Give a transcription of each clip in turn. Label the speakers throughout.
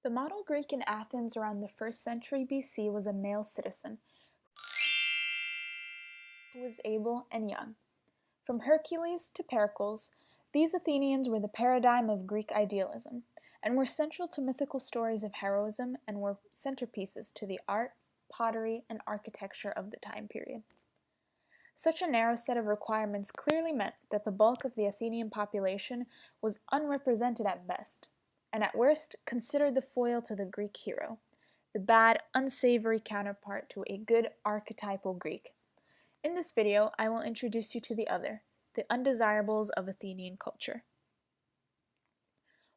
Speaker 1: The model Greek in Athens around the 1st century BC was a male citizen who was able and young. From Hercules to Pericles, these Athenians were the paradigm of Greek idealism and were central to mythical stories of heroism and were centerpieces to the art, pottery, and architecture of the time period. Such a narrow set of requirements clearly meant that the bulk of the Athenian population was unrepresented at best, and at worst considered the foil to the Greek hero, the bad, unsavory counterpart to a good archetypal Greek. In this video, I will introduce you to the other, the undesirables of Athenian culture.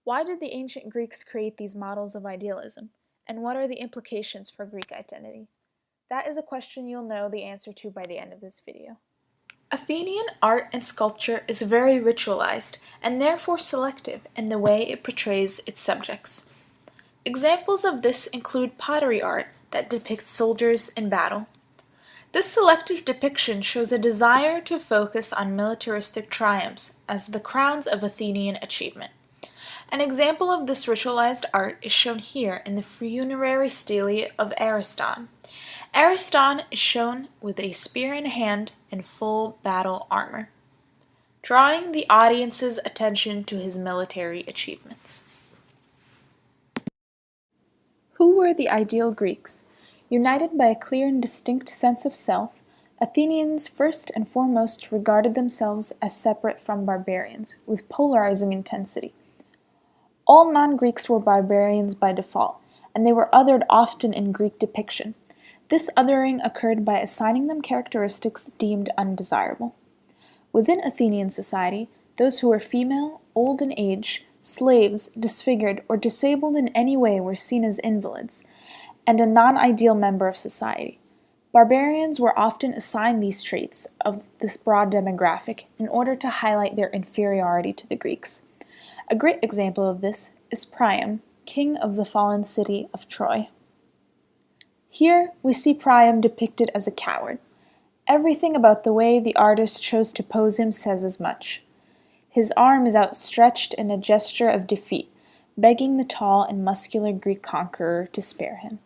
Speaker 1: Why did the ancient Greeks create these models of idealism, and what are the implications for Greek identity? That is a question you'll know the answer to by the end of this video. Athenian art and sculpture is very ritualized and therefore selective in the way it portrays its subjects. Examples of this include pottery art that depicts soldiers in battle. This selective depiction shows a desire to focus on militaristic triumphs as the crowns of Athenian achievement. An example of this ritualized art is shown here in the funerary stele of Ariston. Ariston is shown with a spear in hand and full battle armor, drawing the audience's attention to his military achievements. Who were the ideal Greeks? United by a clear and distinct sense of self, Athenians first and foremost regarded themselves as separate from barbarians, with polarizing intensity. All non-Greeks were barbarians by default, and they were othered often in Greek depiction. This othering occurred by assigning them characteristics deemed undesirable. Within Athenian society, those who were female, old in age, slaves, disfigured, or disabled in any way were seen as invalids, and a non-ideal member of society. Barbarians were often assigned these traits of this broad demographic in order to highlight their inferiority to the Greeks. A great example of this is Priam, king of the fallen city of Troy. Here, we see Priam depicted as a coward. Everything about the way the artist chose to pose him says as much. His arm is outstretched in a gesture of defeat, begging the tall and muscular Greek conqueror to spare him.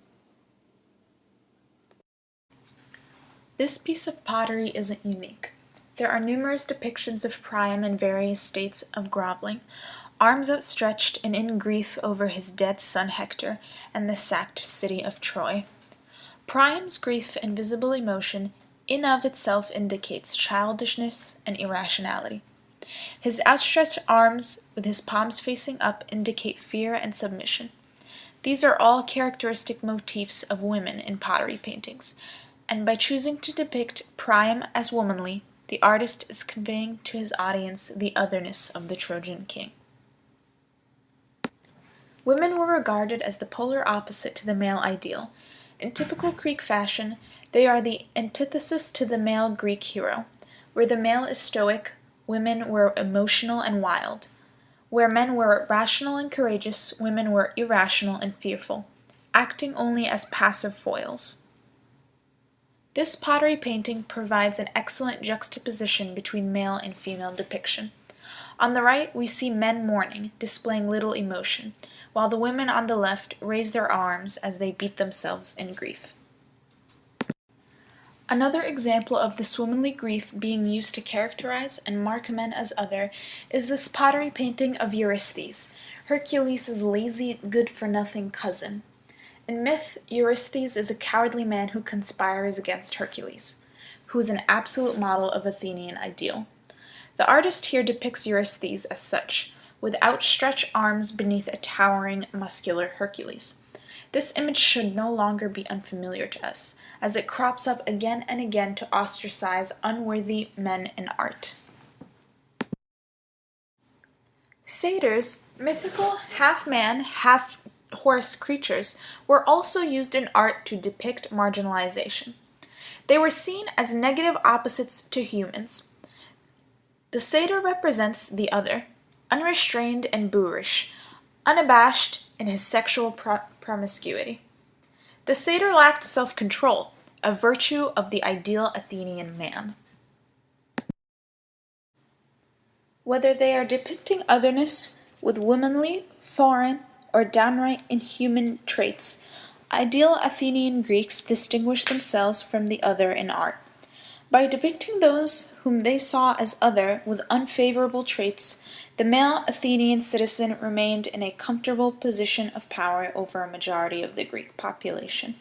Speaker 1: This piece of pottery isn't unique. There are numerous depictions of Priam in various states of groveling, arms outstretched and in grief over his dead son Hector and the sacked city of Troy. Priam's grief and visible emotion in of itself indicates childishness and irrationality. His outstretched arms, with his palms facing up, indicate fear and submission. These are all characteristic motifs of women in pottery paintings, and by choosing to depict Priam as womanly, the artist is conveying to his audience the otherness of the Trojan king. Women were regarded as the polar opposite to the male ideal. In typical Greek fashion, they are the antithesis to the male Greek hero. Where the male is stoic, women were emotional and wild. Where men were rational and courageous, women were irrational and fearful, acting only as passive foils. This pottery painting provides an excellent juxtaposition between male and female depiction. On the right, we see men mourning, displaying little emotion, while the women on the left raise their arms as they beat themselves in grief. Another example of this womanly grief being used to characterize and mark men as other is this pottery painting of Eurystheus, Hercules' lazy, good-for-nothing cousin. In myth, Eurystheus is a cowardly man who conspires against Hercules, who is an absolute model of Athenian ideal. The artist here depicts Eurystheus as such, with outstretched arms beneath a towering, muscular Hercules. This image should no longer be unfamiliar to us, as it crops up again and again to ostracize unworthy men in art. Satyrs, mythical half-man, half-horse creatures, were also used in art to depict marginalization. They were seen as negative opposites to humans. The satyr represents the other, unrestrained and boorish, unabashed in his sexual promiscuity. The satyr lacked self-control, a virtue of the ideal Athenian man. Whether they are depicting otherness with womanly, foreign, or downright inhuman traits, ideal Athenian Greeks distinguished themselves from the other in art. By depicting those whom they saw as other with unfavorable traits, the male Athenian citizen remained in a comfortable position of power over a majority of the Greek population.